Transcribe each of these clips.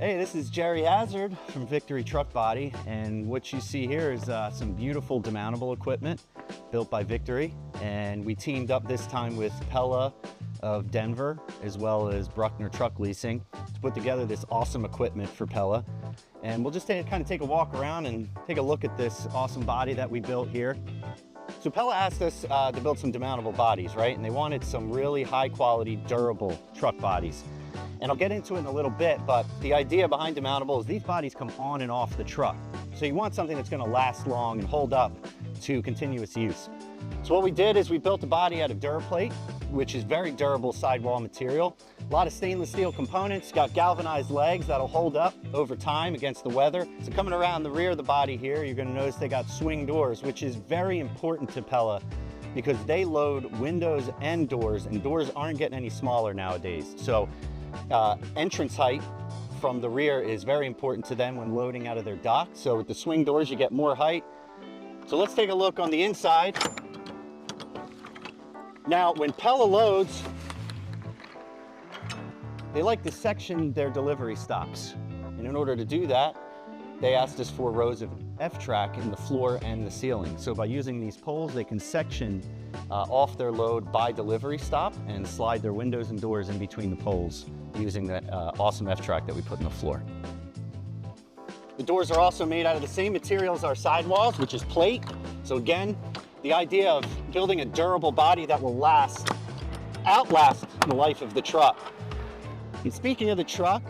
Hey, this is Jerry Hazard from Victory Truck Body, and what you see here is some beautiful demountable equipment built by Victory, and we teamed up this time with Pella of Denver as well as Bruckner Truck Leasing to put together this awesome equipment for Pella. And we'll just kind of take a walk around and take a look at this awesome body that we built here. So Pella asked us to build some demountable bodies, right? And they wanted some really high quality, durable truck bodies. And I'll get into it in a little bit, but the idea behind demountable is these bodies come on and off the truck. So you want something that's gonna last long and hold up to continuous use. So what we did is we built a body out of DuraPlate, which is very durable sidewall material. A lot of stainless steel components, got galvanized legs that'll hold up over time against the weather. So coming around the rear of the body here, you're gonna notice they got swing doors, which is very important to Pella because they load windows and doors aren't getting any smaller nowadays. So entrance height from the rear is very important to them when loading out of their dock. So with the swing doors, you get more height. So let's take a look on the inside. Now, when Pella loads, they like to section their delivery stops. And in order to do that, they asked us for rows of F-track in the floor and the ceiling. So by using these poles, they can section off their load by delivery stop and slide their windows and doors in between the poles using that awesome F-track that we put in the floor. The doors are also made out of the same material as our sidewalls, which is plate. So again, the idea of building a durable body that will outlast the life of the truck. And speaking of the truck,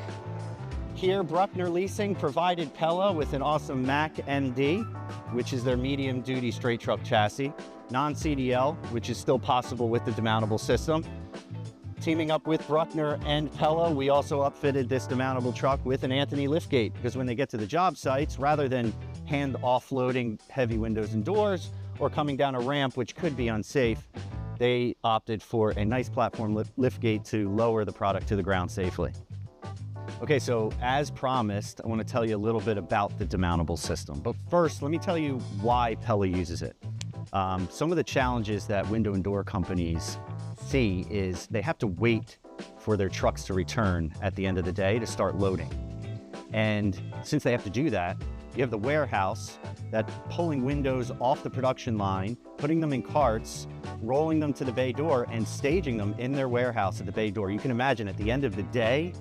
here Bruckner Leasing provided Pella with an awesome MACK MD, which is their medium duty straight truck chassis, non-CDL, which is still possible with the demountable system. Teaming up with Bruckner and Pella, we also upfitted this demountable truck with an Anthony liftgate, because when they get to the job sites, rather than hand offloading heavy windows and doors or coming down a ramp, which could be unsafe, they opted for a nice platform liftgate to lower the product to the ground safely. Okay, so as promised, I want to tell you a little bit about the demountable system. But first, let me tell you why Pella uses it. Some of the challenges that window and door companies see is they have to wait for their trucks to return at the end of the day to start loading. And since they have to do that, you have the warehouse that's pulling windows off the production line, putting them in carts, rolling them to the bay door, and staging them in their warehouse at the bay door. You can imagine at the end of the day,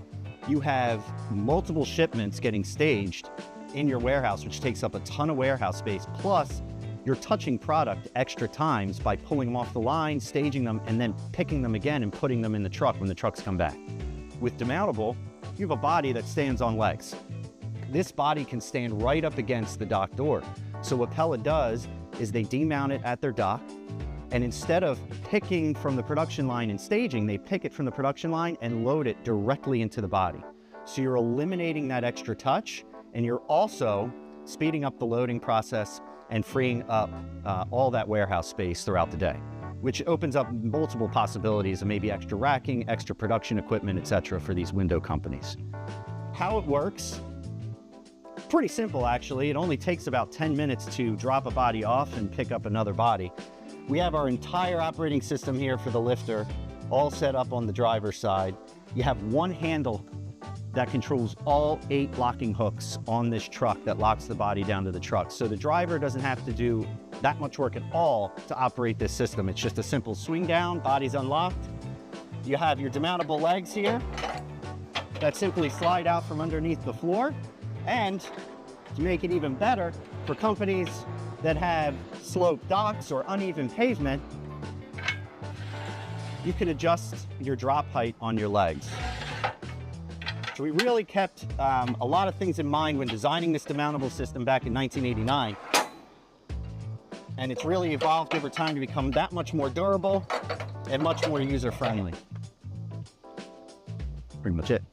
you have multiple shipments getting staged in your warehouse, which takes up a ton of warehouse space. Plus, you're touching product extra times by pulling them off the line, staging them, and then picking them again and putting them in the truck when the trucks come back. With demountable, you have a body that stands on legs. This body can stand right up against the dock door. So what Pella does is they demount it at their dock, and instead of picking from the production line and staging, they pick it from the production line and load it directly into the body. So you're eliminating that extra touch, and you're also speeding up the loading process and freeing up all that warehouse space throughout the day, which opens up multiple possibilities of maybe extra racking, extra production equipment, etc. for these window companies. How it works? Pretty simple, actually. It only takes about 10 minutes to drop a body off and pick up another body. We have our entire operating system here for the lifter, all set up on the driver's side. You have one handle that controls all 8 locking hooks on this truck that locks the body down to the truck. So the driver doesn't have to do that much work at all to operate this system. It's just a simple swing down, body's unlocked. You have your demountable legs here that simply slide out from underneath the floor. And to make it even better, for companies that have sloped docks or uneven pavement, you can adjust your drop height on your legs. So we really kept a lot of things in mind when designing this demountable system back in 1989. And it's really evolved over time to become that much more durable and much more user-friendly. Pretty much it.